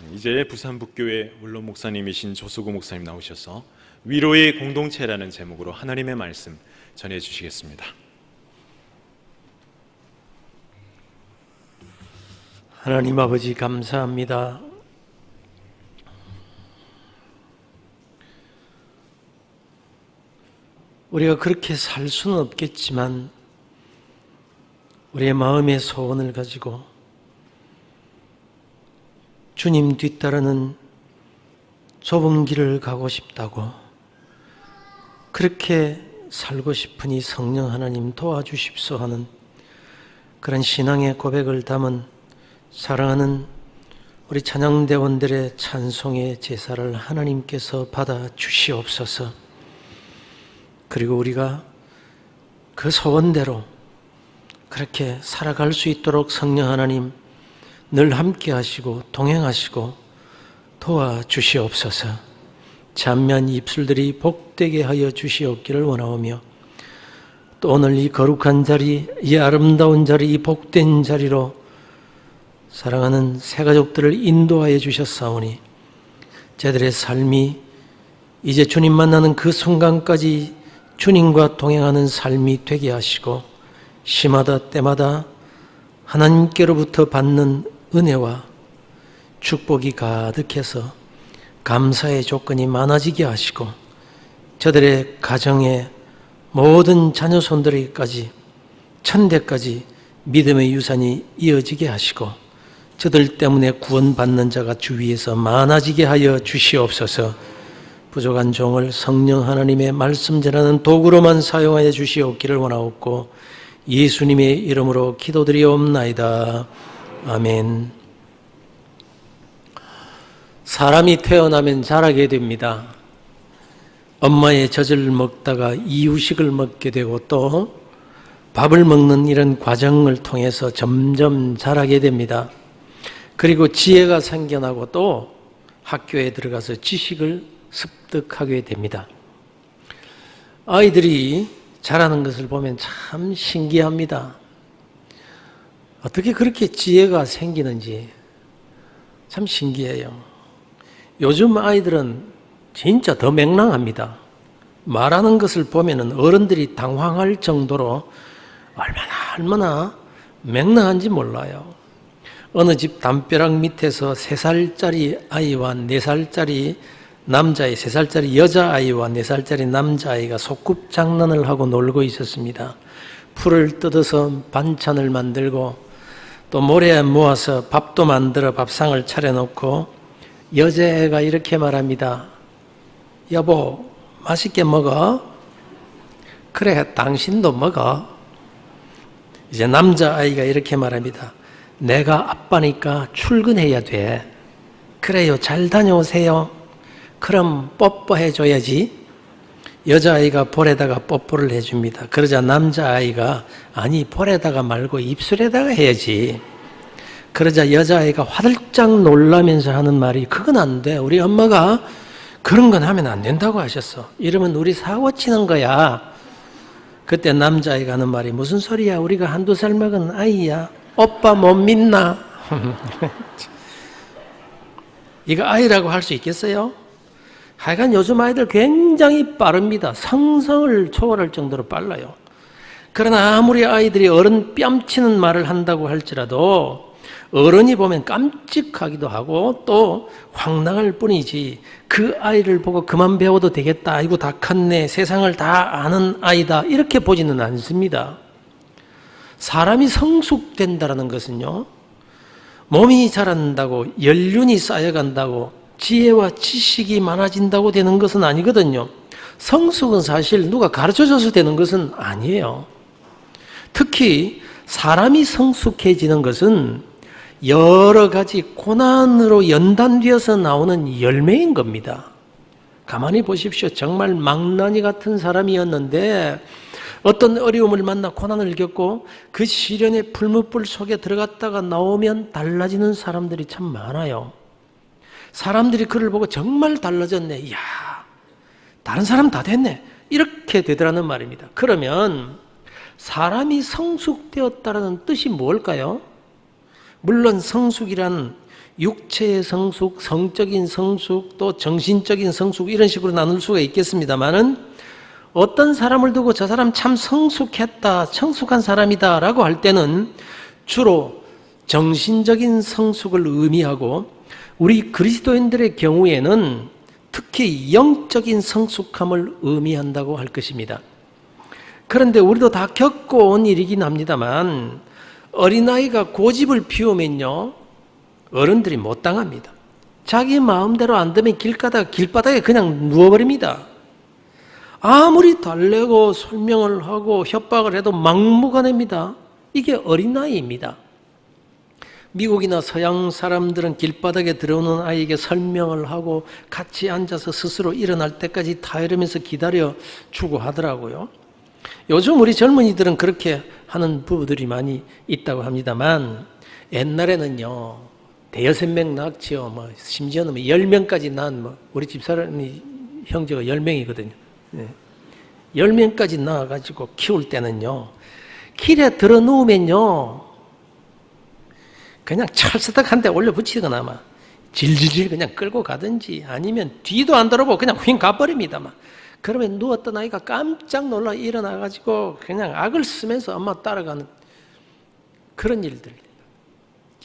이제 부산북교회 원로 목사님이신 조수구 목사님 나오셔서 위로의 공동체라는 제목으로 하나님의 말씀 전해주시겠습니다. 하나님 아버지 감사합니다. 우리가 그렇게 살 수는 없겠지만 우리의 마음의 소원을 가지고 주님 뒤따르는 좁은 길을 가고 싶다고, 그렇게 살고 싶으니 성령 하나님 도와주십소 하는 그런 신앙의 고백을 담은 사랑하는 우리 찬양대원들의 찬송의 제사를 하나님께서 받아 주시옵소서. 그리고 우리가 그 소원대로 그렇게 살아갈 수 있도록 성령 하나님 늘 함께 하시고 동행하시고 도와주시옵소서. 잠잠한 입술들이 복되게 하여 주시옵기를 원하오며, 또 오늘 이 거룩한 자리, 이 아름다운 자리, 이 복된 자리로 사랑하는 새가족들을 인도하여 주셨사오니 저들의 삶이 이제 주님 만나는 그 순간까지 주님과 동행하는 삶이 되게 하시고, 시마다 때마다 하나님께로부터 받는 은혜와 축복이 가득해서 감사의 조건이 많아지게 하시고, 저들의 가정의 모든 자녀손들에게까지 천대까지 믿음의 유산이 이어지게 하시고, 저들 때문에 구원받는 자가 주위에서 많아지게 하여 주시옵소서. 부족한 종을 성령 하나님의 말씀 전하는 도구로만 사용하여 주시옵기를 원하옵고, 예수님의 이름으로 기도드리옵나이다. 아멘. 사람이 태어나면 자라게 됩니다. 엄마의 젖을 먹다가 이유식을 먹게 되고 또 밥을 먹는 이런 과정을 통해서 점점 자라게 됩니다. 그리고 지혜가 생겨나고 또 학교에 들어가서 지식을 습득하게 됩니다. 아이들이 자라는 것을 보면 참 신기합니다. 어떻게 그렇게 지혜가 생기는지 참 신기해요. 요즘 아이들은 진짜 더 맹랑합니다. 말하는 것을 보면 어른들이 당황할 정도로 얼마나 맹랑한지 몰라요. 어느 집 담벼락 밑에서 3살짜리 아이와 4살짜리 남자아이, 3살짜리 여자아이와 4살짜리 남자아이가 소꿉장난을 하고 놀고 있었습니다. 풀을 뜯어서 반찬을 만들고 또 모래 모아서 밥도 만들어 밥상을 차려놓고 여자애가 이렇게 말합니다. 여보, 맛있게 먹어? 그래, 당신도 먹어. 이제 남자아이가 이렇게 말합니다. 내가 아빠니까 출근해야 돼. 그래요, 잘 다녀오세요. 그럼 뽀뽀해줘야지. 여자아이가 볼에다가 뽀뽀를 해줍니다. 그러자 남자아이가 아니, 볼에다가 말고 입술에다가 해야지. 그러자 여자아이가 화들짝 놀라면서 하는 말이, 그건 안 돼. 우리 엄마가 그런 건 하면 안 된다고 하셨어. 이러면 우리 사고 치는 거야. 그때 남자아이가 하는 말이, 무슨 소리야. 우리가 1-2살 먹은 아이야. 오빠 못 믿나? 이거 아이라고 할 수 있겠어요? 하여간 요즘 아이들 굉장히 빠릅니다. 상상을 초월할 정도로 빨라요. 그러나 아무리 아이들이 어른 뺨치는 말을 한다고 할지라도 어른이 보면 깜찍하기도 하고 또 황당할 뿐이지, 그 아이를 보고 그만 배워도 되겠다, 아이고 다 컸네, 세상을 다 아는 아이다, 이렇게 보지는 않습니다. 사람이 성숙된다는 것은요, 몸이 자란다고 연륜이 쌓여간다고 지혜와 지식이 많아진다고 되는 것은 아니거든요. 성숙은 사실 누가 가르쳐줘서 되는 것은 아니에요. 특히 사람이 성숙해지는 것은 여러 가지 고난으로 연단되어서 나오는 열매인 겁니다. 가만히 보십시오. 정말 망나니 같은 사람이었는데 어떤 어려움을 만나 고난을 겪고 그 시련의 풀무불 속에 들어갔다가 나오면 달라지는 사람들이 참 많아요. 사람들이 그를 보고 정말 달라졌네, 이야, 다른 사람 다 됐네, 이렇게 되더라는 말입니다. 그러면 사람이 성숙되었다는 뜻이 뭘까요? 물론 성숙이란 육체의 성숙, 성적인 성숙, 또 정신적인 성숙 이런 식으로 나눌 수가 있겠습니다만은 어떤 사람을 두고 저 사람 참 성숙했다, 성숙한 사람이다 라고 할 때는 주로 정신적인 성숙을 의미하고 우리 그리스도인들의 경우에는 특히 영적인 성숙함을 의미한다고 할 것입니다. 그런데 우리도 다 겪어온 일이긴 합니다만 어린아이가 고집을 피우면요 어른들이 못 당합니다. 자기 마음대로 안 되면 길바닥에 그냥 누워버립니다. 아무리 달래고 설명을 하고 협박을 해도 막무가내입니다. 이게 어린아이입니다. 미국이나 서양 사람들은 길바닥에 들어오는 아이에게 설명을 하고 같이 앉아서 스스로 일어날 때까지 타이르면서 기다려 주고 하더라고요. 요즘 우리 젊은이들은 그렇게 하는 부부들이 많이 있다고 합니다만 옛날에는요 대여섯 명 낳지요. 심지어는 10명까지 낳은 우리 집사람이 형제가 10명이거든요. 10명까지 낳아가지고 키울 때는요 길에 들어 누우면요 그냥 찰스덕 한 대 올려 붙이거나 막 질질질 그냥 끌고 가든지 아니면 뒤도 안 돌아보고 그냥 휙 가버립니다. 막. 그러면 누웠던 아이가 깜짝 놀라 일어나가지고 그냥 악을 쓰면서 엄마 따라가는 그런 일들.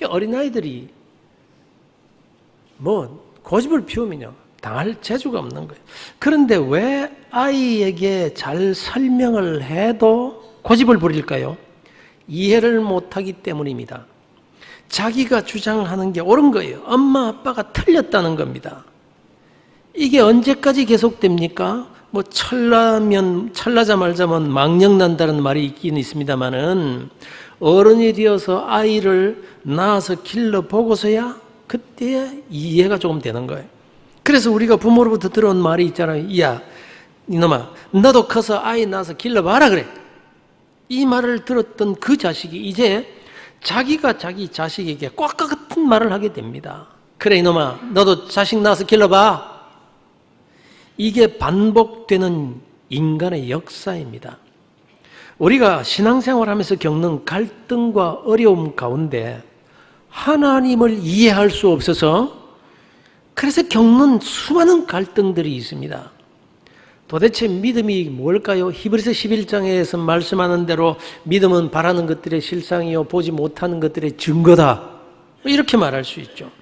어린아이들이 고집을 피우면요 당할 재주가 없는 거예요. 그런데 왜 아이에게 잘 설명을 해도 고집을 부릴까요? 이해를 못하기 때문입니다. 자기가 주장하는 게 옳은 거예요. 엄마 아빠가 틀렸다는 겁니다. 이게 언제까지 계속됩니까? 찰나자말자면 망령난다는 말이 있긴 있습니다만은 어른이 되어서 아이를 낳아서 길러보고서야 그때 이해가 조금 되는 거예요. 그래서 우리가 부모로부터 들어온 말이 있잖아요. 야, 이놈아, 너도 커서 아이 낳아서 길러봐라 그래. 이 말을 들었던 그 자식이 이제 자기가 자기 자식에게 꽉 같은 말을 하게 됩니다. 그래 이놈아, 너도 자식 낳아서 길러봐. 이게 반복되는 인간의 역사입니다. 우리가 신앙생활하면서 겪는 갈등과 어려움 가운데 하나님을 이해할 수 없어서 그래서 겪는 수많은 갈등들이 있습니다. 도대체 믿음이 뭘까요? 히브리서 11장에서 말씀하는 대로 믿음은 바라는 것들의 실상이요 보지 못하는 것들의 증거다. 이렇게 말할 수 있죠.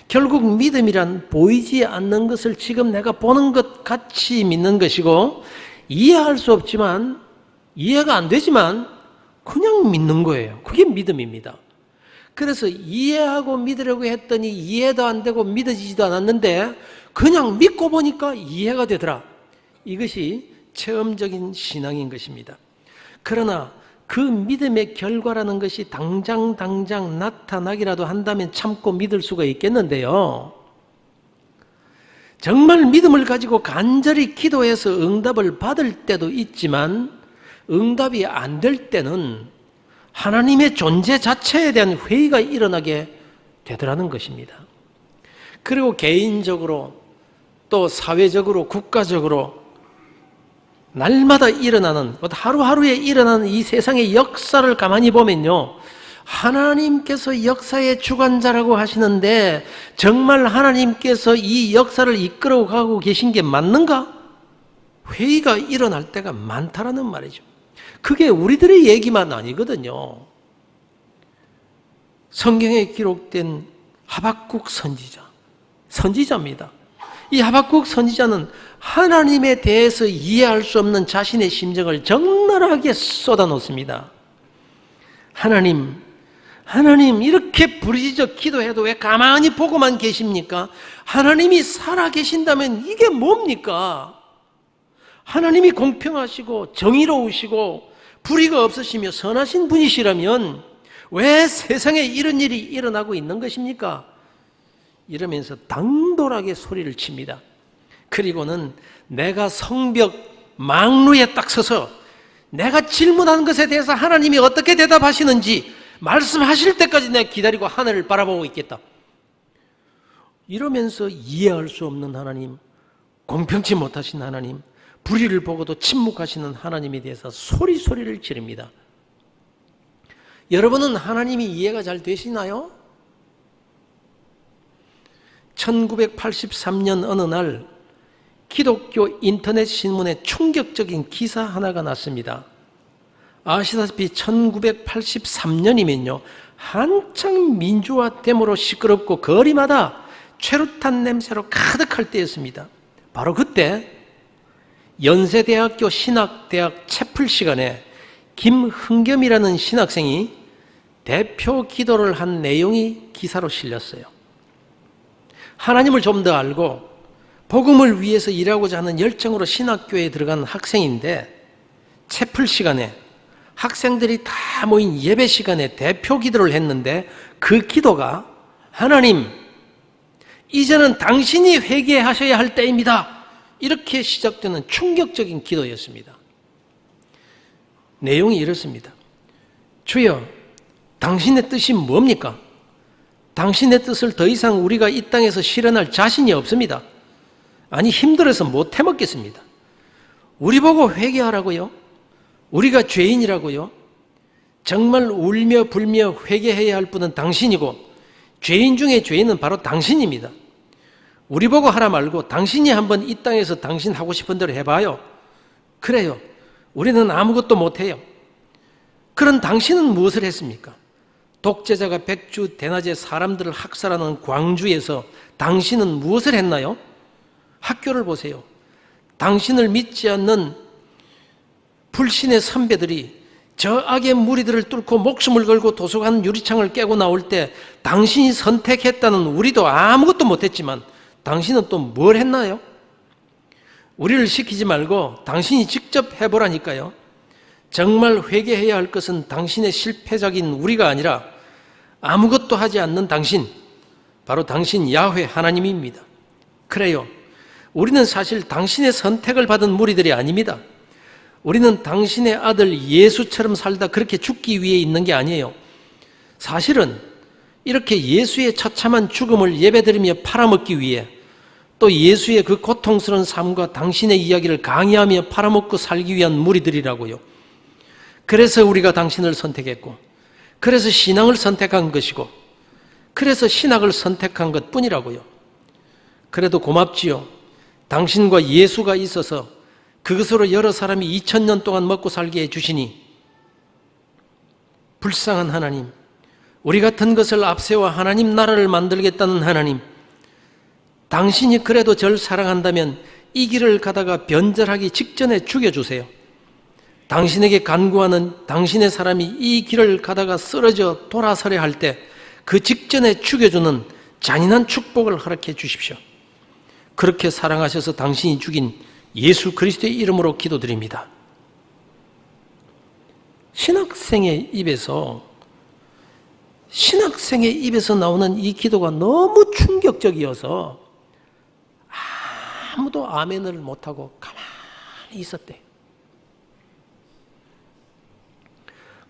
결국 믿음이란 보이지 않는 것을 지금 내가 보는 것 같이 믿는 것이고 이해할 수 없지만 이해가 안 되지만 그냥 믿는 거예요. 그게 믿음입니다. 그래서 이해하고 믿으려고 했더니 이해도 안 되고 믿어지지도 않았는데 그냥 믿고 보니까 이해가 되더라. 이것이 체험적인 신앙인 것입니다. 그러나 그 믿음의 결과라는 것이 당장 나타나기라도 한다면 참고 믿을 수가 있겠는데요. 정말 믿음을 가지고 간절히 기도해서 응답을 받을 때도 있지만 응답이 안 될 때는 하나님의 존재 자체에 대한 회의가 일어나게 되더라는 것입니다. 그리고 개인적으로 또 사회적으로 국가적으로 날마다 일어나는 하루하루에 일어나는 이 세상의 역사를 가만히 보면요 하나님께서 역사의 주관자라고 하시는데 정말 하나님께서 이 역사를 이끌어가고 계신 게 맞는가? 회의가 일어날 때가 많다라는 말이죠. 그게 우리들의 얘기만 아니거든요. 성경에 기록된 하박국 선지자입니다. 이 하박국 선지자는 하나님에 대해서 이해할 수 없는 자신의 심정을 적나라하게 쏟아놓습니다. 하나님 이렇게 부르짖어 기도해도 왜 가만히 보고만 계십니까? 하나님이 살아 계신다면 이게 뭡니까? 하나님이 공평하시고 정의로우시고 불의가 없으시며 선하신 분이시라면 왜 세상에 이런 일이 일어나고 있는 것입니까? 이러면서 당돌하게 소리를 칩니다. 그리고는 내가 성벽 망루에 딱 서서 내가 질문하는 것에 대해서 하나님이 어떻게 대답하시는지 말씀하실 때까지 내가 기다리고 하늘을 바라보고 있겠다. 이러면서 이해할 수 없는 하나님, 공평치 못하신 하나님, 불의를 보고도 침묵하시는 하나님에 대해서 소리를 지릅니다. 여러분은 하나님이 이해가 잘 되시나요? 1983년 어느 날 기독교 인터넷 신문에 충격적인 기사 하나가 났습니다. 아시다시피 1983년이면요 한창 민주화 데모로 시끄럽고 거리마다 최루탄 냄새로 가득할 때였습니다. 바로 그때 연세대학교 신학대학 채플 시간에 김흥겸이라는 신학생이 대표 기도를 한 내용이 기사로 실렸어요. 하나님을 좀 더 알고 복음을 위해서 일하고자 하는 열정으로 신학교에 들어간 학생인데 채플 시간에 학생들이 다 모인 예배 시간에 대표 기도를 했는데 그 기도가 하나님, 이제는 당신이 회개하셔야 할 때입니다. 이렇게 시작되는 충격적인 기도였습니다. 내용이 이렇습니다. 주여, 당신의 뜻이 뭡니까? 당신의 뜻을 더 이상 우리가 이 땅에서 실현할 자신이 없습니다. 아니, 힘들어서 못 해먹겠습니다. 우리 보고 회개하라고요? 우리가 죄인이라고요? 정말 울며 불며 회개해야 할 분은 당신이고 죄인 중에 죄인은 바로 당신입니다. 우리 보고 하라 말고 당신이 한번 이 땅에서 당신 하고 싶은 대로 해봐요. 그래요. 우리는 아무것도 못해요. 그런 당신은 무엇을 했습니까? 독재자가 백주 대낮에 사람들을 학살하는 광주에서 당신은 무엇을 했나요? 학교를 보세요. 당신을 믿지 않는 불신의 선배들이 저 악의 무리들을 뚫고 목숨을 걸고 도서관 유리창을 깨고 나올 때 당신이 선택했다는 우리도 아무것도 못했지만 당신은 또 뭘 했나요? 우리를 시키지 말고 당신이 직접 해보라니까요. 정말 회개해야 할 것은 당신의 실패작인 우리가 아니라 아무것도 하지 않는 당신, 바로 당신 야훼 하나님입니다. 그래요. 우리는 사실 당신의 선택을 받은 무리들이 아닙니다. 우리는 당신의 아들 예수처럼 살다 그렇게 죽기 위해 있는 게 아니에요. 사실은 이렇게 예수의 처참한 죽음을 예배드리며 팔아먹기 위해 또 예수의 그 고통스러운 삶과 당신의 이야기를 강의하며 팔아먹고 살기 위한 무리들이라고요. 그래서 우리가 당신을 선택했고, 그래서 신앙을 선택한 것이고, 그래서 신학을 선택한 것 뿐이라고요. 그래도 고맙지요. 당신과 예수가 있어서 그것으로 여러 사람이 2000년 동안 먹고 살게 해주시니, 불쌍한 하나님, 우리 같은 것을 앞세워 하나님 나라를 만들겠다는 하나님, 당신이 그래도 절 사랑한다면 이 길을 가다가 변절하기 직전에 죽여주세요. 당신에게 간구하는 당신의 사람이 이 길을 가다가 쓰러져 돌아서려 할 때 그 직전에 죽여주는 잔인한 축복을 허락해 주십시오. 그렇게 사랑하셔서 당신이 죽인 예수 그리스도의 이름으로 기도드립니다. 신학생의 입에서 나오는 이 기도가 너무 충격적이어서 아무도 아멘을 못하고 가만히 있었대.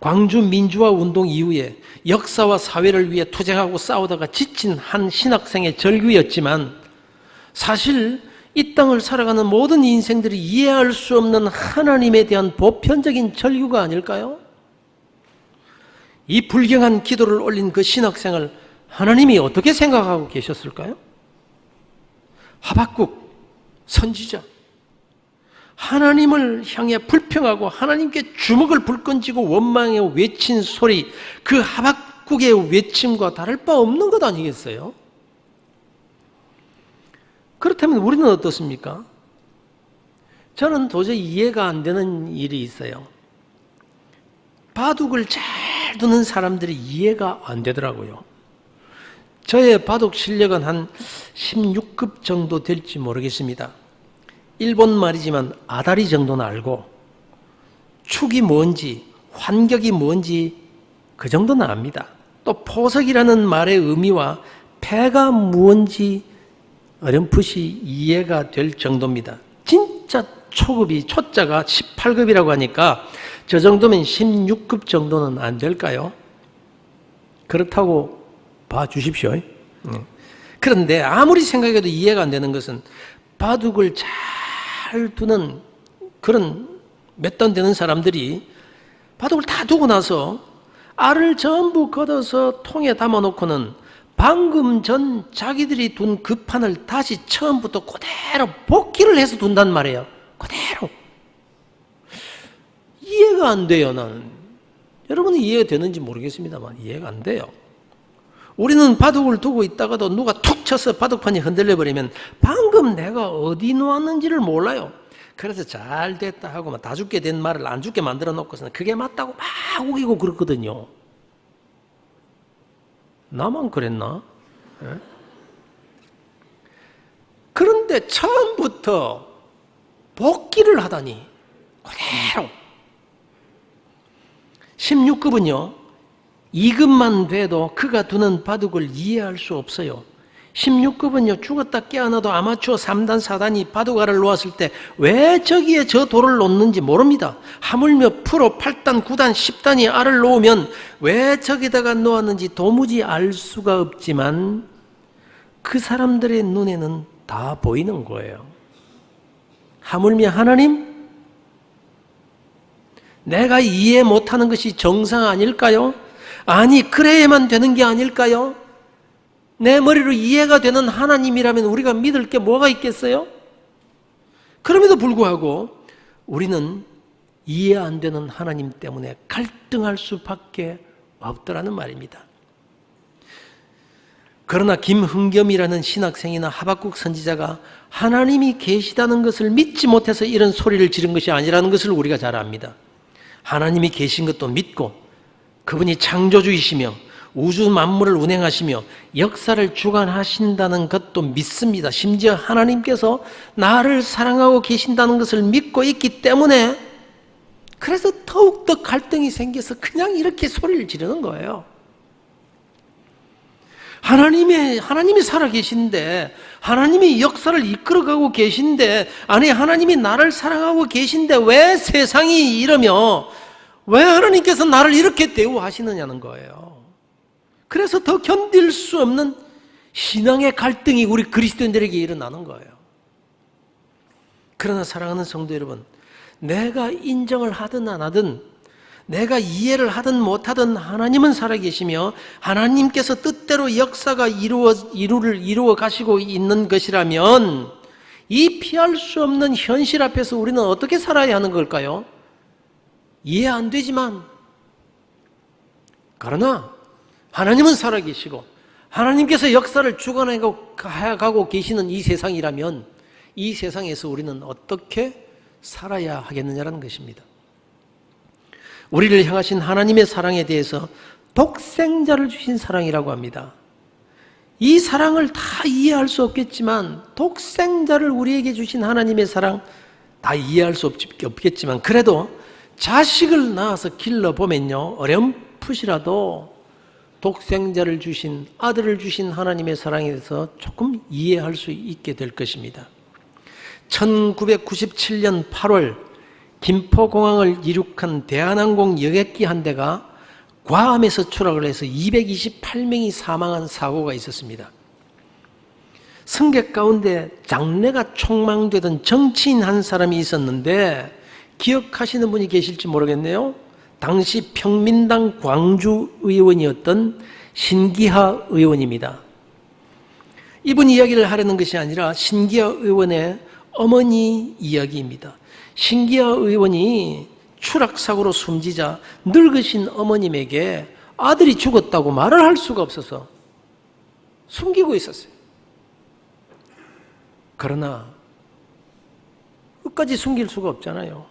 광주 민주화 운동 이후에 역사와 사회를 위해 투쟁하고 싸우다가 지친 한 신학생의 절규였지만 사실 이 땅을 살아가는 모든 인생들이 이해할 수 없는 하나님에 대한 보편적인 절규가 아닐까요? 이 불경한 기도를 올린 그 신학생을 하나님이 어떻게 생각하고 계셨을까요? 하박국 선지자, 하나님을 향해 불평하고 하나님께 주먹을 불끈쥐고 원망해 외친 소리, 그 하박국의 외침과 다를 바 없는 것 아니겠어요? 그렇다면 우리는 어떻습니까? 저는 도저히 이해가 안 되는 일이 있어요. 바둑을 잘 두는 사람들이 이해가 안 되더라고요. 저의 바둑 실력은 한 16급 정도 될지 모르겠습니다. 일본 말이지만 아다리 정도는 알고 축이 뭔지 환격이 뭔지 그 정도는 압니다. 또 포석이라는 말의 의미와 패가 무엇인지 어렴풋이 이해가 될 정도입니다. 진짜 초급이 초자가 18급이라고 하니까 저 정도면 16급 정도는 안 될까요? 그렇다고 봐주십시오. 그런데 아무리 생각해도 이해가 안 되는 것은 바둑을 잘 두는 그런 몇 단 되는 사람들이 바둑을 다 두고 나서 알을 전부 걷어서 통에 담아놓고는 방금 전 자기들이 둔 그 판을 다시 처음부터 그대로 복귀를 해서 둔단 말이에요. 그대로. 이해가 안 돼요, 나는. 여러분은 이해가 되는지 모르겠습니다만 이해가 안 돼요. 우리는 바둑을 두고 있다가도 누가 툭 쳐서 바둑판이 흔들려 버리면 방금 내가 어디 놓았는지를 몰라요. 그래서 잘 됐다 하고 막 다 죽게 된 말을 안 죽게 만들어 놓고서는 그게 맞다고 막 우기고 그렇거든요. 나만 그랬나? 예? 그런데 처음부터 복귀를 하다니 그대로 16급은요 2급만 돼도 그가 두는 바둑을 이해할 수 없어요. 16급은요 죽었다 깨어나도 아마추어 3단 4단이 바둑알을 놓았을 때 왜 저기에 저 돌을 놓는지 모릅니다. 하물며 프로 8단 9단 10단이 알을 놓으면 왜 저기다가 놓았는지 도무지 알 수가 없지만 그 사람들의 눈에는 다 보이는 거예요. 하물며 하나님, 내가 이해 못하는 것이 정상 아닐까요? 아니 그래야만 되는 게 아닐까요? 내 머리로 이해가 되는 하나님이라면 우리가 믿을 게 뭐가 있겠어요? 그럼에도 불구하고 우리는 이해 안 되는 하나님 때문에 갈등할 수밖에 없더라는 말입니다. 그러나 김흥겸이라는 신학생이나 하박국 선지자가 하나님이 계시다는 것을 믿지 못해서 이런 소리를 지른 것이 아니라는 것을 우리가 잘 압니다. 하나님이 계신 것도 믿고 그분이 창조주이시며 우주 만물을 운행하시며 역사를 주관하신다는 것도 믿습니다. 심지어 하나님께서 나를 사랑하고 계신다는 것을 믿고 있기 때문에 그래서 더욱더 갈등이 생겨서 그냥 이렇게 소리를 지르는 거예요. 하나님이 살아계신데, 하나님이 역사를 이끌어가고 계신데, 아니 하나님이 나를 사랑하고 계신데 왜 세상이 이러며 왜 하나님께서 나를 이렇게 대우하시느냐는 거예요. 그래서 더 견딜 수 없는 신앙의 갈등이 우리 그리스도인들에게 일어나는 거예요. 그러나 사랑하는 성도 여러분, 내가 인정을 하든 안 하든, 내가 이해를 하든 못하든 하나님은 살아계시며 하나님께서 뜻대로 역사가 이루어 가시고 있는 것이라면 이 피할 수 없는 현실 앞에서 우리는 어떻게 살아야 하는 걸까요? 이해 안 되지만, 그러나 하나님은 살아계시고 하나님께서 역사를 주관하고 계시는 이 세상이라면 이 세상에서 우리는 어떻게 살아야 하겠느냐는 것입니다. 우리를 향하신 하나님의 사랑에 대해서 독생자를 주신 사랑이라고 합니다. 이 사랑을 다 이해할 수 없겠지만 독생자를 우리에게 주신 하나님의 사랑 다 이해할 수 없겠지만 그래도 자식을 낳아서 길러보면요 어렴풋이라도 독생자를 주신 아들을 주신 하나님의 사랑에 대해서 조금 이해할 수 있게 될 것입니다. 1997년 8월 김포공항을 이륙한 대한항공 여객기 한 대가 괌에서 추락을 해서 228명이 사망한 사고가 있었습니다. 승객 가운데 장래가 촉망되던 정치인 한 사람이 있었는데 기억하시는 분이 계실지 모르겠네요. 당시 평민당 광주 의원이었던 신기하 의원입니다. 이분 이야기를 하려는 것이 아니라 신기하 의원의 어머니 이야기입니다. 신기하 의원이 추락사고로 숨지자 늙으신 어머님에게 아들이 죽었다고 말을 할 수가 없어서 숨기고 있었어요. 그러나 끝까지 숨길 수가 없잖아요.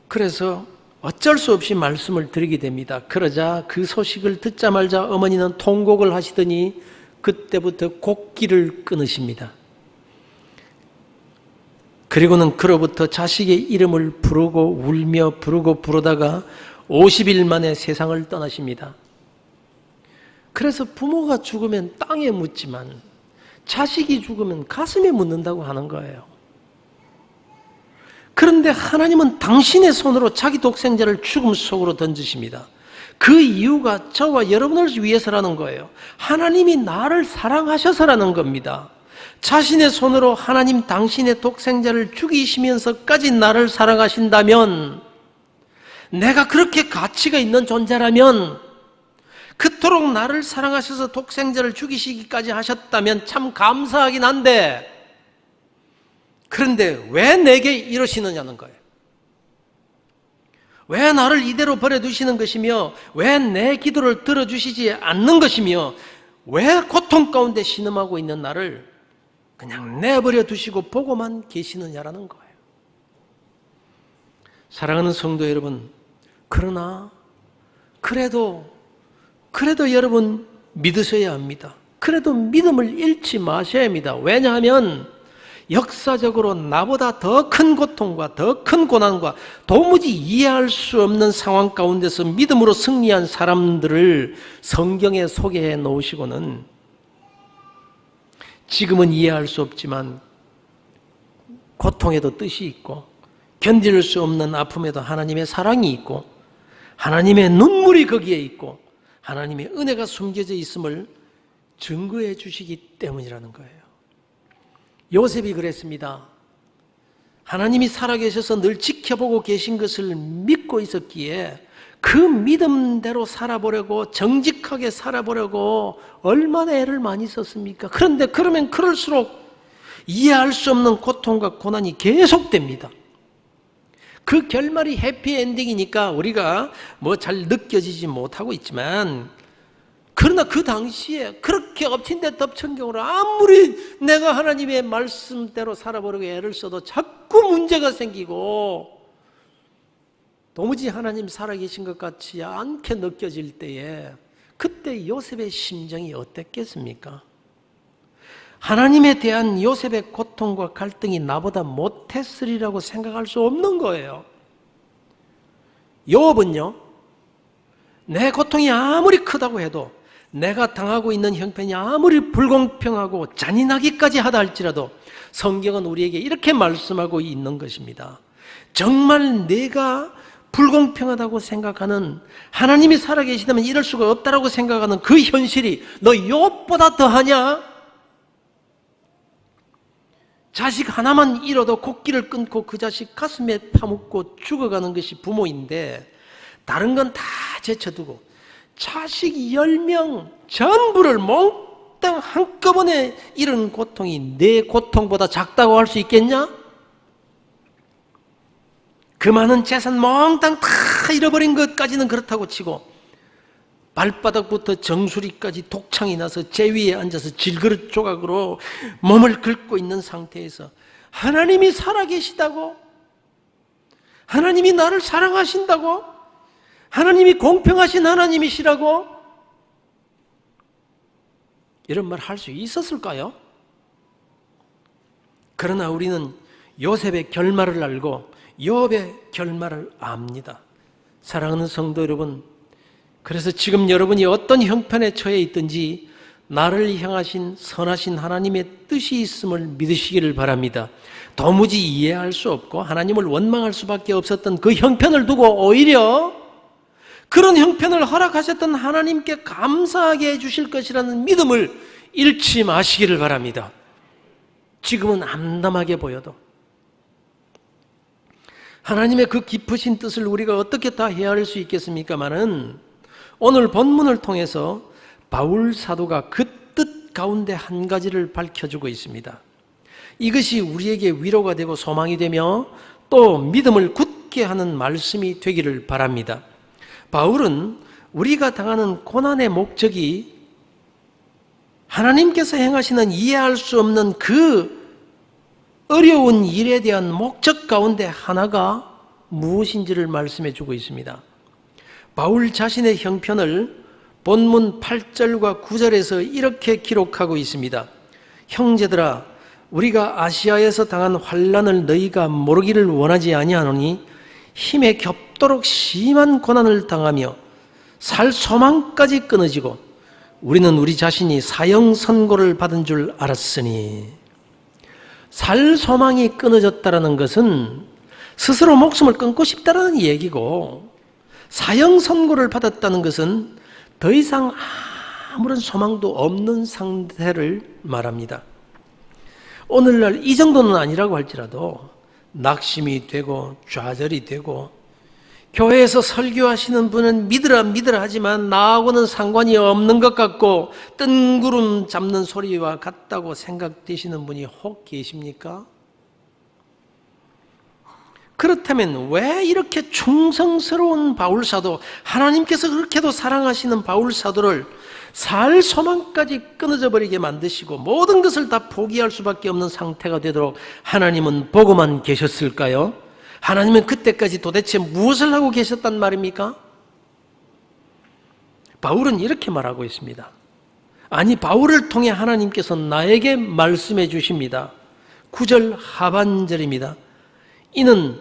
그래서 어쩔 수 없이 말씀을 드리게 됩니다. 그러자 그 소식을 듣자마자 어머니는 통곡을 하시더니 그때부터 곡기를 끊으십니다. 그리고는 그로부터 자식의 이름을 부르고 울며 부르다가 50일 만에 세상을 떠나십니다. 그래서 부모가 죽으면 땅에 묻지만 자식이 죽으면 가슴에 묻는다고 하는 거예요. 그런데 하나님은 당신의 손으로 자기 독생자를 죽음 속으로 던지십니다. 그 이유가 저와 여러분을 위해서라는 거예요. 하나님이 나를 사랑하셔서라는 겁니다. 자신의 손으로 하나님 당신의 독생자를 죽이시면서까지 나를 사랑하신다면, 내가 그렇게 가치가 있는 존재라면 그토록 나를 사랑하셔서 독생자를 죽이시기까지 하셨다면 참 감사하긴 한데, 그런데 왜 내게 이러시느냐는 거예요. 왜 나를 이대로 버려두시는 것이며, 왜 내 기도를 들어주시지 않는 것이며, 왜 고통 가운데 신음하고 있는 나를 그냥 내버려 두시고 보고만 계시느냐라는 거예요. 사랑하는 성도 여러분, 그러나 그래도 여러분 믿으셔야 합니다. 그래도 믿음을 잃지 마셔야 합니다. 왜냐하면 역사적으로 나보다 더 큰 고통과 더 큰 고난과 도무지 이해할 수 없는 상황 가운데서 믿음으로 승리한 사람들을 성경에 소개해 놓으시고는, 지금은 이해할 수 없지만 고통에도 뜻이 있고 견딜 수 없는 아픔에도 하나님의 사랑이 있고 하나님의 눈물이 거기에 있고 하나님의 은혜가 숨겨져 있음을 증거해 주시기 때문이라는 거예요. 요셉이 그랬습니다. 하나님이 살아계셔서 늘 지켜보고 계신 것을 믿고 있었기에 그 믿음대로 살아보려고, 정직하게 살아보려고 얼마나 애를 많이 썼습니까? 그런데 그러면 그럴수록 이해할 수 없는 고통과 고난이 계속됩니다. 그 결말이 해피엔딩이니까 우리가 뭐 잘 느껴지지 못하고 있지만, 그러나 그 당시에 그렇게 엎친 데 덮친 경우로 아무리 내가 하나님의 말씀대로 살아보려고 애를 써도 자꾸 문제가 생기고 도무지 하나님 살아계신 것 같지 않게 느껴질 때에, 그때 요셉의 심정이 어땠겠습니까? 하나님에 대한 요셉의 고통과 갈등이 나보다 못했으리라고 생각할 수 없는 거예요. 요업은요, 내 고통이 아무리 크다고 해도, 내가 당하고 있는 형편이 아무리 불공평하고 잔인하기까지 하다 할지라도 성경은 우리에게 이렇게 말씀하고 있는 것입니다. 정말 내가 불공평하다고 생각하는, 하나님이 살아계시다면 이럴 수가 없다라고 생각하는 그 현실이 너 욥보다 더하냐? 자식 하나만 잃어도 곡기를 끊고 그 자식 가슴에 파묻고 죽어가는 것이 부모인데, 다른 건 다 제쳐두고 자식 10명 전부를 몽땅 한꺼번에 잃은 고통이 내 고통보다 작다고 할 수 있겠냐? 그 많은 재산 몽땅 다 잃어버린 것까지는 그렇다고 치고, 발바닥부터 정수리까지 독창이 나서 제 위에 앉아서 질그릇 조각으로 몸을 긁고 있는 상태에서 하나님이 살아계시다고? 하나님이 나를 사랑하신다고? 하나님이 공평하신 하나님이시라고? 이런 말 할 수 있었을까요? 그러나 우리는 요셉의 결말을 알고 욥의 결말을 압니다. 사랑하는 성도 여러분, 그래서 지금 여러분이 어떤 형편에 처해 있든지 나를 향하신 선하신 하나님의 뜻이 있음을 믿으시기를 바랍니다. 도무지 이해할 수 없고 하나님을 원망할 수밖에 없었던 그 형편을 두고 오히려 그런 형편을 허락하셨던 하나님께 감사하게 해주실 것이라는 믿음을 잃지 마시기를 바랍니다. 지금은 암담하게 보여도 하나님의 그 깊으신 뜻을 우리가 어떻게 다 헤아릴 수 있겠습니까마는, 오늘 본문을 통해서 바울 사도가 그 뜻 가운데 한 가지를 밝혀주고 있습니다. 이것이 우리에게 위로가 되고 소망이 되며 또 믿음을 굳게 하는 말씀이 되기를 바랍니다. 바울은 우리가 당하는 고난의 목적이 하나님께서 행하시는 이해할 수 없는 그 어려운 일에 대한 목적 가운데 하나가 무엇인지를 말씀해 주고 있습니다. 바울 자신의 형편을 본문 8절과 9절에서 이렇게 기록하고 있습니다. 형제들아, 우리가 아시아에서 당한 환난을 너희가 모르기를 원하지 아니하노니 힘에 겹도록 심한 고난을 당하며 살 소망까지 끊어지고 우리는 우리 자신이 사형 선고를 받은 줄 알았으니, 살 소망이 끊어졌다는 것은 스스로 목숨을 끊고 싶다는 얘기고, 사형 선고를 받았다는 것은 더 이상 아무런 소망도 없는 상태를 말합니다. 오늘날 이 정도는 아니라고 할지라도 낙심이 되고 좌절이 되고 교회에서 설교하시는 분은 믿으라 믿으라 하지만 나하고는 상관이 없는 것 같고 뜬구름 잡는 소리와 같다고 생각되시는 분이 혹 계십니까? 그렇다면 왜 이렇게 충성스러운 바울사도, 하나님께서 그렇게도 사랑하시는 바울사도를 살 소망까지 끊어져 버리게 만드시고 모든 것을 다 포기할 수밖에 없는 상태가 되도록 하나님은 보고만 계셨을까요? 하나님은 그때까지 도대체 무엇을 하고 계셨단 말입니까? 바울은 이렇게 말하고 있습니다. 아니, 바울을 통해 하나님께서 나에게 말씀해 주십니다. 9절 하반절입니다. 이는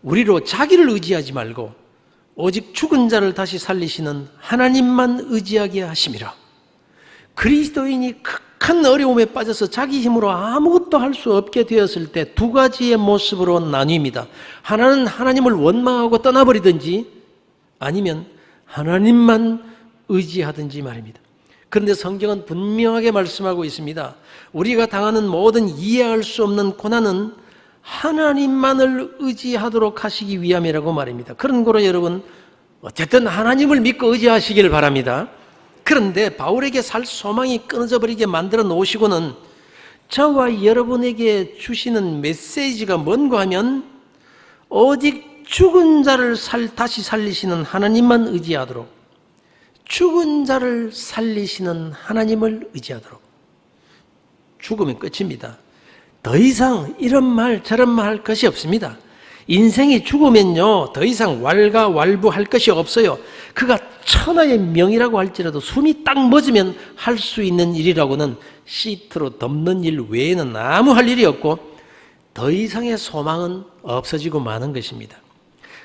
우리로 자기를 의지하지 말고 오직 죽은 자를 다시 살리시는 하나님만 의지하게 하심이라. 그리스도인이 극한 어려움에 빠져서 자기 힘으로 아무것도 할 수 없게 되었을 때 두 가지의 모습으로 나뉩니다. 하나는 하나님을 원망하고 떠나버리든지 아니면 하나님만 의지하든지 말입니다. 그런데 성경은 분명하게 말씀하고 있습니다. 우리가 당하는 모든 이해할 수 없는 고난은 하나님만을 의지하도록 하시기 위함이라고 말입니다. 그런 거로 여러분 어쨌든 하나님을 믿고 의지하시기를 바랍니다. 그런데 바울에게 살 소망이 끊어져 버리게 만들어 놓으시고는 저와 여러분에게 주시는 메시지가 뭔가 하면 오직 죽은 자를 다시 살리시는 하나님만 의지하도록, 죽은 자를 살리시는 하나님을 의지하도록. 죽으면 끝입니다. 더 이상 이런 말 저런 말 할 것이 없습니다. 인생이 죽으면요 더 이상 왈가왈부할 것이 없어요. 그가 천하의 명이라고 할지라도 숨이 딱 멎으면 할 수 있는 일이라고는 시트로 덮는 일 외에는 아무 할 일이 없고 더 이상의 소망은 없어지고 마는 것입니다.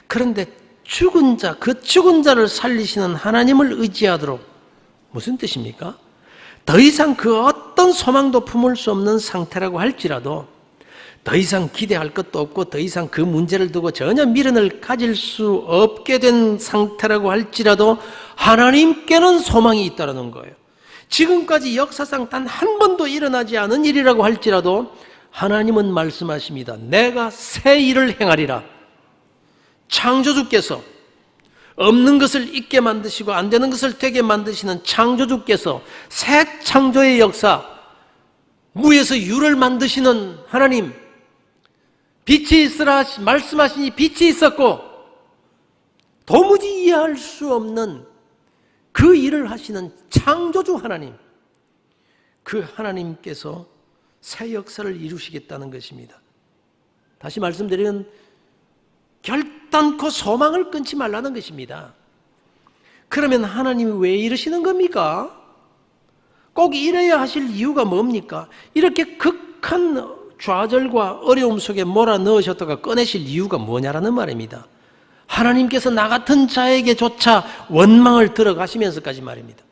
그런데 죽은 자, 그 죽은 자를 살리시는 하나님을 의지하도록, 무슨 뜻입니까? 더 이상 그 어떤 소망도 품을 수 없는 상태라고 할지라도, 더 이상 기대할 것도 없고 더 이상 그 문제를 두고 전혀 미련을 가질 수 없게 된 상태라고 할지라도 하나님께는 소망이 있다는 거예요. 지금까지 역사상 단 한 번도 일어나지 않은 일이라고 할지라도 하나님은 말씀하십니다. 내가 새 일을 행하리라. 창조주께서 없는 것을 있게 만드시고 안 되는 것을 되게 만드시는 창조주께서 새 창조의 역사, 무에서 유를 만드시는 하나님, 빛이 있으라 말씀하시니 빛이 있었고 도무지 이해할 수 없는 그 일을 하시는 창조주 하나님, 그 하나님께서 새 역사를 이루시겠다는 것입니다. 다시 말씀드리면 결단코 소망을 끊지 말라는 것입니다. 그러면 하나님이 왜 이러시는 겁니까? 꼭 이래야 하실 이유가 뭡니까? 이렇게 극한 좌절과 어려움 속에 몰아넣으셨다가 꺼내실 이유가 뭐냐라는 말입니다. 하나님께서 나 같은 자에게조차 원망을 들어가시면서까지 말입니다.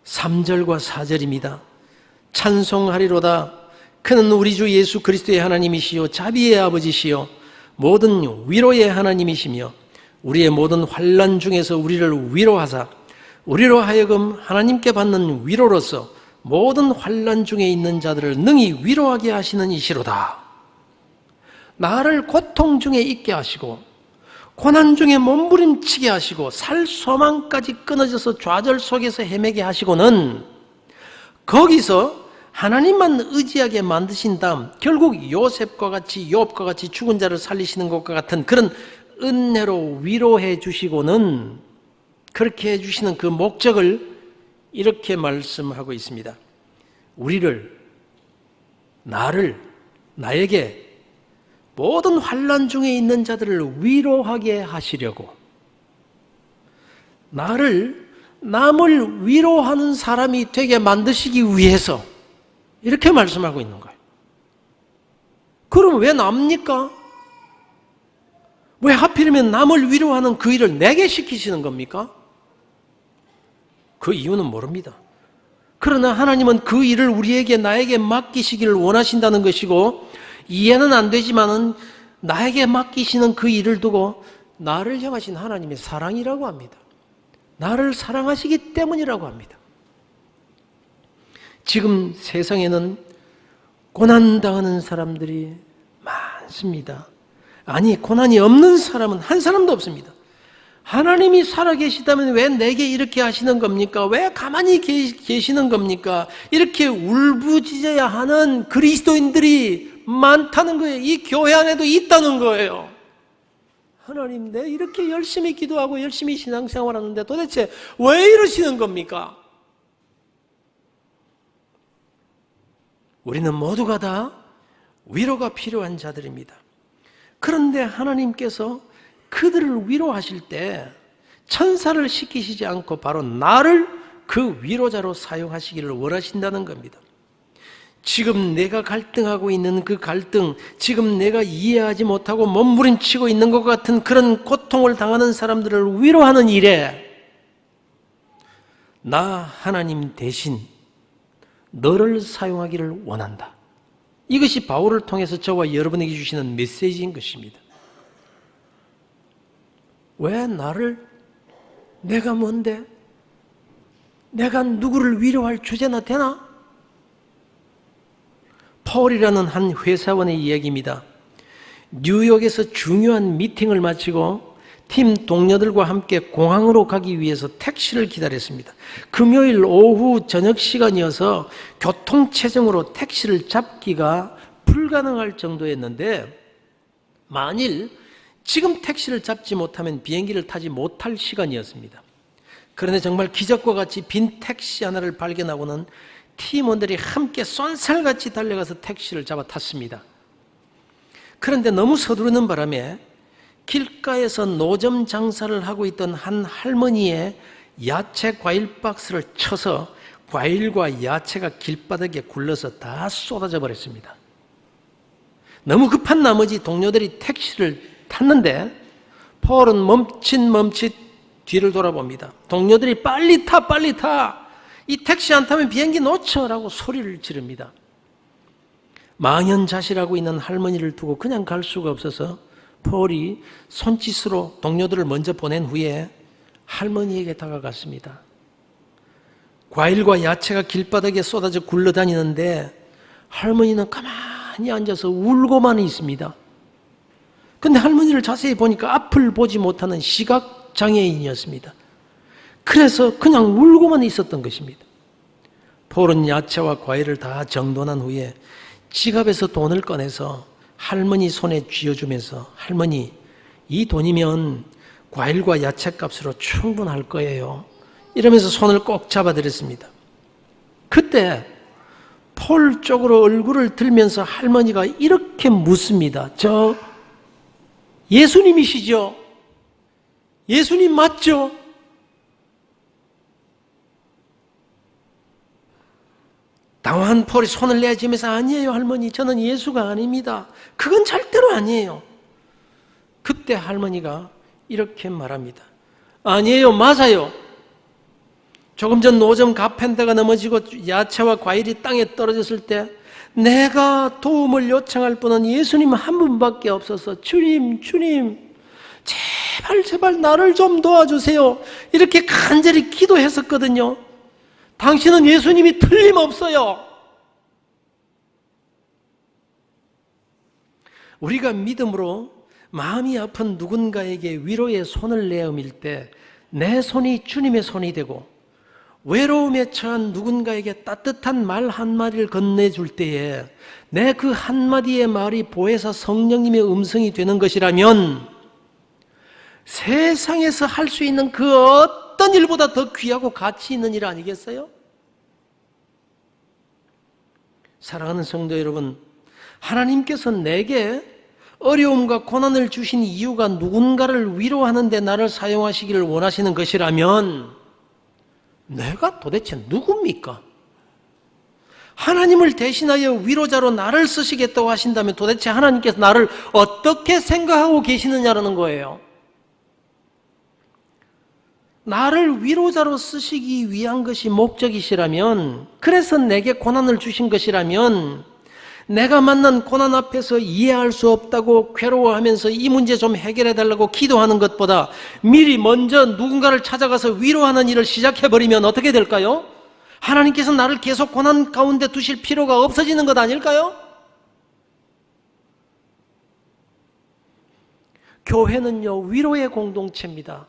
3절과 4절입니다. 찬송하리로다. 그는 우리 주 예수 그리스도의 하나님이시요 자비의 아버지시요 모든 위로의 하나님이시며 우리의 모든 환난 중에서 우리를 위로하사 우리로 하여금 하나님께 받는 위로로서 모든 환난 중에 있는 자들을 능히 위로하게 하시는 이시로다. 나를 고통 중에 있게 하시고 고난 중에 몸부림치게 하시고 살 소망까지 끊어져서 좌절 속에서 헤매게 하시고는 거기서 하나님만 의지하게 만드신 다음 결국 요셉과 같이 욥과 같이 죽은 자를 살리시는 것과 같은 그런 은혜로 위로해 주시고는 그렇게 해 주시는 그 목적을 이렇게 말씀하고 있습니다. 나에게 모든 환난 중에 있는 자들을 위로하게 하시려고, 남을 위로하는 사람이 되게 만드시기 위해서 이렇게 말씀하고 있는 거예요. 그럼 왜 납니까? 왜 하필이면 남을 위로하는 그 일을 내게 시키시는 겁니까? 그 이유는 모릅니다. 그러나 하나님은 그 일을 우리에게, 나에게 맡기시기를 원하신다는 것이고, 이해는 안 되지만은 나에게 맡기시는 그 일을 두고 나를 향하신 하나님의 사랑이라고 합니다. 나를 사랑하시기 때문이라고 합니다. 지금 세상에는 고난당하는 사람들이 많습니다. 아니, 고난이 없는 사람은 한 사람도 없습니다. 하나님이 살아계시다면 왜 내게 이렇게 하시는 겁니까? 왜 가만히 계시는 겁니까? 이렇게 울부짖어야 하는 그리스도인들이 많다는 거예요. 이 교회 안에도 있다는 거예요. 하나님, 내 이렇게 열심히 기도하고 열심히 신앙생활하는데 도대체 왜 이러시는 겁니까? 우리는 모두가 다 위로가 필요한 자들입니다. 그런데 하나님께서 그들을 위로하실 때 천사를 시키시지 않고 바로 나를 그 위로자로 사용하시기를 원하신다는 겁니다. 지금 내가 갈등하고 있는 그 갈등, 지금 내가 이해하지 못하고 몸부림치고 있는 것 같은 그런 고통을 당하는 사람들을 위로하는 일에 나 하나님 대신 너를 사용하기를 원한다. 이것이 바울을 통해서 저와 여러분에게 주시는 메시지인 것입니다. 왜 나를, 내가 뭔데? 내가 누구를 위로할 주제나 되나? 폴이라는 한 회사원의 이야기입니다. 뉴욕에서 중요한 미팅을 마치고 팀 동료들과 함께 공항으로 가기 위해서 택시를 기다렸습니다. 금요일 오후 저녁 시간이어서 교통체증으로 택시를 잡기가 불가능할 정도였는데 만일 지금 택시를 잡지 못하면 비행기를 타지 못할 시간이었습니다. 그런데 정말 기적과 같이 빈 택시 하나를 발견하고는 팀원들이 함께 쏜살같이 달려가서 택시를 잡아 탔습니다. 그런데 너무 서두르는 바람에 길가에서 노점 장사를 하고 있던 한 할머니의 야채 과일 박스를 쳐서 과일과 야채가 길바닥에 굴러서 다 쏟아져 버렸습니다. 너무 급한 나머지 동료들이 택시를 탔는데 폴은 멈칫 뒤를 돌아봅니다. 동료들이 빨리 타, 빨리 타! 이 택시 안 타면 비행기 놓쳐! 라고 소리를 지릅니다. 망연자실하고 있는 할머니를 두고 그냥 갈 수가 없어서 폴이 손짓으로 동료들을 먼저 보낸 후에 할머니에게 다가갔습니다. 과일과 야채가 길바닥에 쏟아져 굴러다니는데 할머니는 가만히 앉아서 울고만 있습니다. 근데 할머니를 자세히 보니까 앞을 보지 못하는 시각장애인이었습니다. 그래서 그냥 울고만 있었던 것입니다. 폴은 야채와 과일을 다 정돈한 후에 지갑에서 돈을 꺼내서 할머니 손에 쥐어주면서 할머니, 이 돈이면 과일과 야채 값으로 충분할 거예요. 이러면서 손을 꼭 잡아드렸습니다. 그때 폴 쪽으로 얼굴을 들면서 할머니가 이렇게 묻습니다. 저 예수님이시죠? 예수님 맞죠? 당황한 폴이 손을 내지면서 아니에요 할머니, 저는 예수가 아닙니다. 그건 절대로 아니에요. 그때 할머니가 이렇게 말합니다. 아니에요, 맞아요. 조금 전 노점 카펜터가 넘어지고 야채와 과일이 땅에 떨어졌을 때 내가 도움을 요청할 분은 예수님 한 분밖에 없어서 주님 제발 나를 좀 도와주세요. 이렇게 간절히 기도했었거든요. 당신은 예수님이 틀림없어요. 우리가 믿음으로 마음이 아픈 누군가에게 위로의 손을 내어밀 때 내 손이 주님의 손이 되고 외로움에 처한 누군가에게 따뜻한 말 한마디를 건네줄 때에 내 그 한마디의 말이 보혜사 성령님의 음성이 되는 것이라면 세상에서 할 수 있는 그 어떤 일보다 더 귀하고 가치 있는 일 아니겠어요? 사랑하는 성도 여러분, 하나님께서 내게 어려움과 고난을 주신 이유가 누군가를 위로하는 데 나를 사용하시기를 원하시는 것이라면 내가 도대체 누굽니까? 하나님을 대신하여 위로자로 나를 쓰시겠다고 하신다면 도대체 하나님께서 나를 어떻게 생각하고 계시느냐라는 거예요. 나를 위로자로 쓰시기 위한 것이 목적이시라면, 그래서 내게 고난을 주신 것이라면 내가 만난 고난 앞에서 이해할 수 없다고 괴로워하면서 이 문제 좀 해결해 달라고 기도하는 것보다 미리 먼저 누군가를 찾아가서 위로하는 일을 시작해버리면 어떻게 될까요? 하나님께서 나를 계속 고난 가운데 두실 필요가 없어지는 것 아닐까요? 교회는요, 위로의 공동체입니다.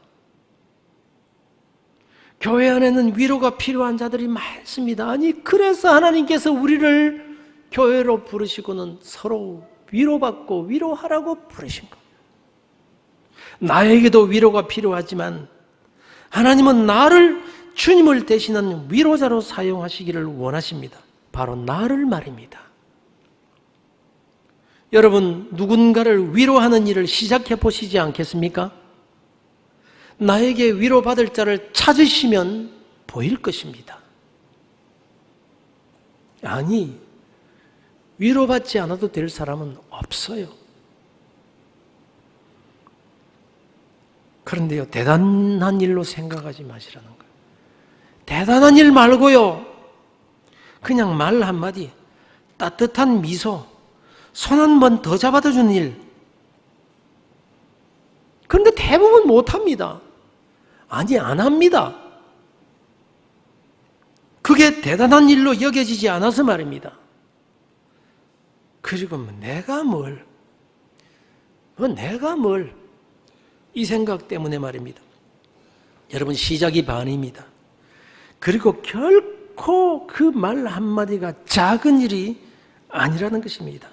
교회 안에는 위로가 필요한 자들이 많습니다. 아니, 그래서 하나님께서 우리를 교회로 부르시고는 서로 위로받고 위로하라고 부르신 거예요. 나에게도 위로가 필요하지만 하나님은 나를 주님을 대신한 위로자로 사용하시기를 원하십니다. 바로 나를 말입니다. 여러분, 누군가를 위로하는 일을 시작해 보시지 않겠습니까? 나에게 위로받을 자를 찾으시면 보일 것입니다. 아니, 위로받지 않아도 될 사람은 없어요. 그런데요, 대단한 일로 생각하지 마시라는 거예요. 대단한 일 말고요, 그냥 말 한마디, 따뜻한 미소, 손 한 번 더 잡아다 주는 일. 그런데 대부분 못합니다. 아니, 안 합니다. 그게 대단한 일로 여겨지지 않아서 말입니다. 그리고 내가 뭘, 이 생각 때문에 말입니다. 여러분, 시작이 반입니다. 그리고 결코 그 말 한마디가 작은 일이 아니라는 것입니다.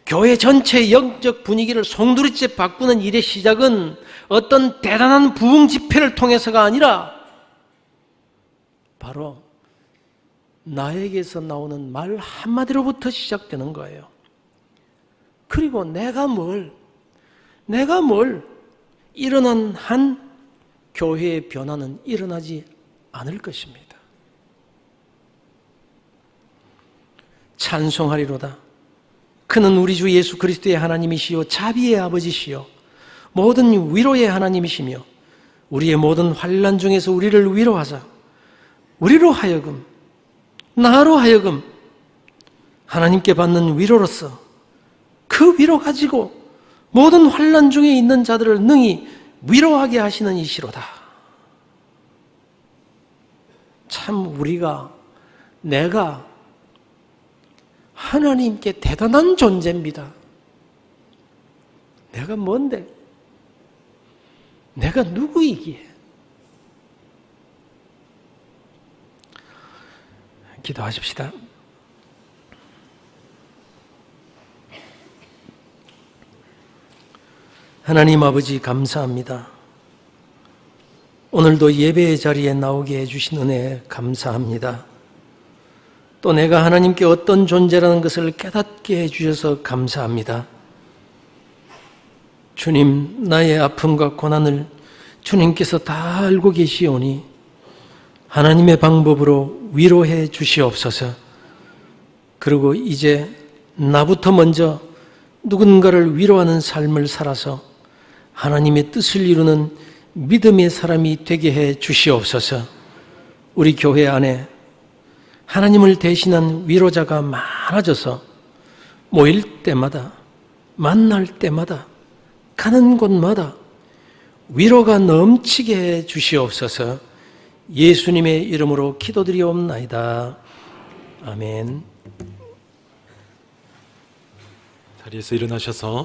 교회 전체의 영적 분위기를 송두리째 바꾸는 일의 시작은 어떤 대단한 부흥 집회를 통해서가 아니라 바로 나에게서 나오는 말 한마디로부터 시작되는 거예요. 그리고 내가 뭘 일어난 한 교회의 변화는 일어나지 않을 것입니다. 찬송하리로다. 그는 우리 주 예수 그리스도의 하나님이시요 자비의 아버지시요 모든 위로의 하나님이시며 우리의 모든 환난 중에서 우리를 위로하사 우리로 하여금 나로 하여금 하나님께 받는 위로로서 그 위로 가지고 모든 환난 중에 있는 자들을 능히 위로하게 하시는 이시로다. 참 내가 하나님께 대단한 존재입니다. 내가 뭔데? 내가 누구이기에? 기도하십시다. 하나님 아버지, 감사합니다. 오늘도 예배의 자리에 나오게 해주신 은혜에 감사합니다. 또 내가 하나님께 어떤 존재라는 것을 깨닫게 해주셔서 감사합니다. 주님, 나의 아픔과 고난을 주님께서 다 알고 계시오니 하나님의 방법으로 위로해 주시옵소서. 그리고 이제 나부터 먼저 누군가를 위로하는 삶을 살아서 하나님의 뜻을 이루는 믿음의 사람이 되게 해 주시옵소서. 우리 교회 안에 하나님을 대신한 위로자가 많아져서 모일 때마다, 만날 때마다, 가는 곳마다 위로가 넘치게 해 주시옵소서. 예수님의 이름으로 기도드리옵나이다. 아멘. 자리에서 일어나셔서